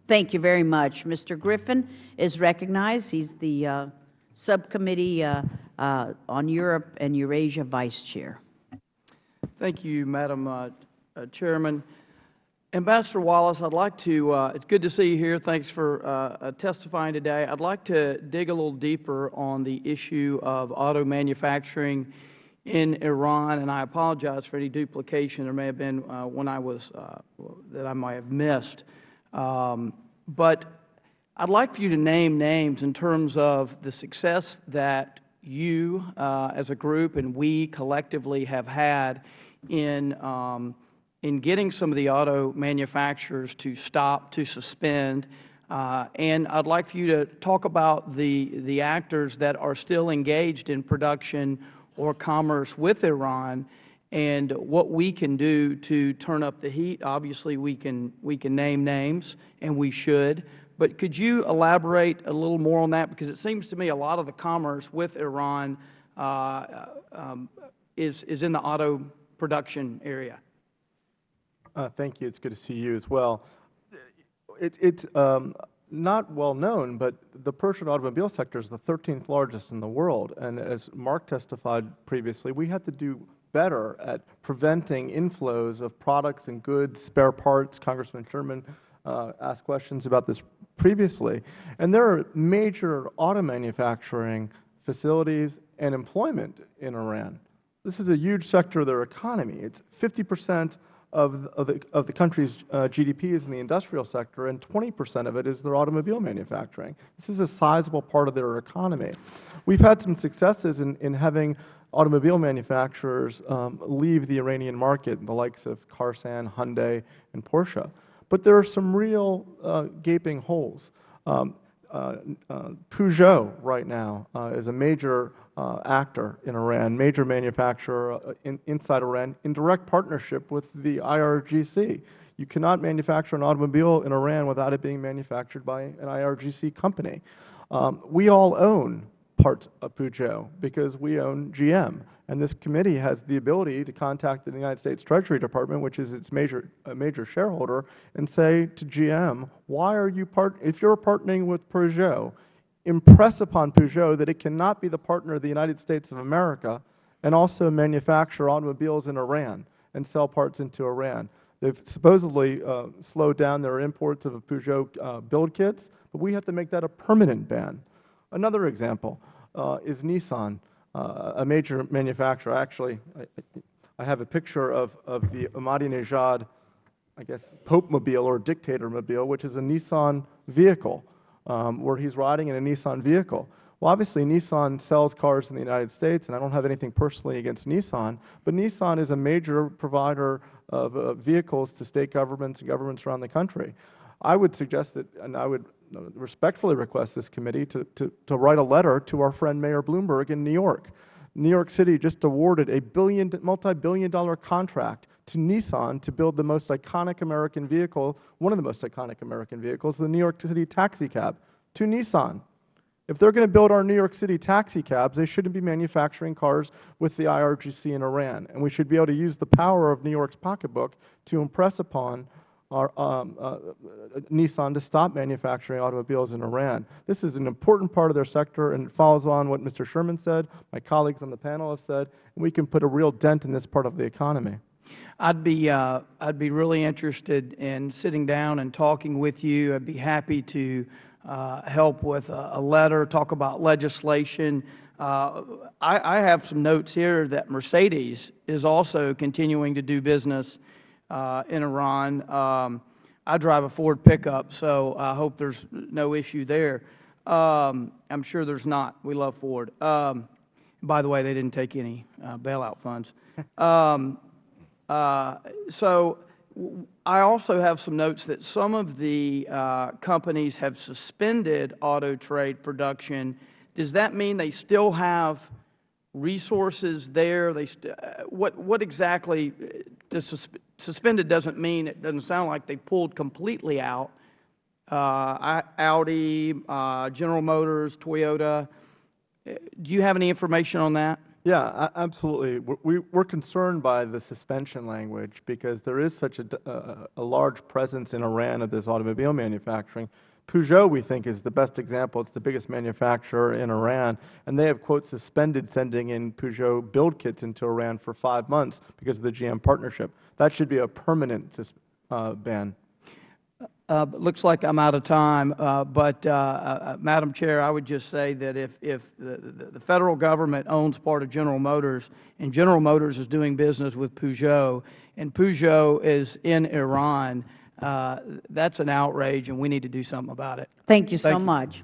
Thank you very much. Mr. Griffin is recognized. He's the Subcommittee on Europe and Eurasia Vice Chair. Thank you, Madam Chairman. Ambassador Wallace, I'd like to, it's good to see you here. Thanks for testifying today. I'd like to dig a little deeper on the issue of auto manufacturing in Iran, and I apologize for any duplication there may have been when I was, that I might have missed. But I'd like for you to name names in terms of the success that you as a group and we collectively have had in getting some of the auto manufacturers to stop, to suspend. And I'd like for you to talk about the actors that are still engaged in production or commerce with Iran and what we can do to turn up the heat. Obviously, we can name names, and we should. But could you elaborate a little more on that? Because it seems to me a lot of the commerce with Iran is in the auto production area. Thank you. It's good to see you as well. It's not well known, but the Persian automobile sector is the 13th largest in the world. And as Mark testified previously, we had to do better at preventing inflows of products and goods, spare parts. Congressman Sherman asked questions about this previously. And there are major auto manufacturing facilities and employment in Iran. This is a huge sector of their economy. It's 50% of the country's GDP is in the industrial sector, and 20% of it is their automobile manufacturing. This is a sizable part of their economy. We've had some successes in having automobile manufacturers leave the Iranian market, the likes of Karsan, Hyundai, and Porsche. But there are some real gaping holes. Peugeot right now is a major actor in Iran, major manufacturer inside Iran in direct partnership with the IRGC. You cannot manufacture an automobile in Iran without it being manufactured by an IRGC company. We all own parts of Peugeot because we own GM. And this committee has the ability to contact the United States Treasury Department, which is its major shareholder, and say to GM, why are you if you're partnering with Peugeot, impress upon Peugeot that it cannot be the partner of the United States of America and also manufacture automobiles in Iran and sell parts into Iran. They've supposedly slowed down their imports of Peugeot build kits, but we have to make that a permanent ban. Another example is Nissan, a major manufacturer. Actually, I have a picture of the Ahmadinejad, I guess, Pope-mobile or dictator-mobile, which is a Nissan vehicle, where he's riding in a Nissan vehicle. Well, obviously, Nissan sells cars in the United States, and I don't have anything personally against Nissan, but Nissan is a major provider of vehicles to state governments and governments around the country. I would suggest that, and I would respectfully request this committee to write a letter to our friend Mayor Bloomberg in New York. New York City just awarded a multi-billion-dollar contract to Nissan to build the most iconic American vehicle, one of the most iconic American vehicles, the New York City taxi cab, to Nissan. If they're going to build our New York City taxi cabs, they shouldn't be manufacturing cars with the IRGC in Iran. And we should be able to use the power of New York's pocketbook to impress upon our, Nissan to stop manufacturing automobiles in Iran. This is an important part of their sector, and it follows on what Mr. Sherman said, my colleagues on the panel have said, and we can put a real dent in this part of the economy. I'd be really interested in sitting down and talking with you. I'd be happy to help with a letter, talk about legislation. I have some notes here that Mercedes is also continuing to do business in Iran. I drive a Ford pickup, so I hope there's no issue there. I'm sure there's not. We love Ford. By the way, they didn't take any bailout funds. So I also have some notes that some of the companies have suspended auto trade production. Does that mean they still have resources there? What exactly does suspended doesn't mean? It doesn't sound like they pulled completely out. Audi, General Motors, Toyota. Do you have any information on that? Yeah, absolutely. We're concerned by the suspension language because there is such a large presence in Iran of this automobile manufacturing. Peugeot, we think, is the best example. It's the biggest manufacturer in Iran, and they have, quote, suspended sending in Peugeot build kits into Iran for 5 months because of the GM partnership. That should be a permanent ban. Looks like I'm out of time, but Madam Chair, I would just say that if the Federal Government owns part of General Motors, and General Motors is doing business with Peugeot, and Peugeot is in Iran, that's an outrage, and we need to do something about it. Thank you so much.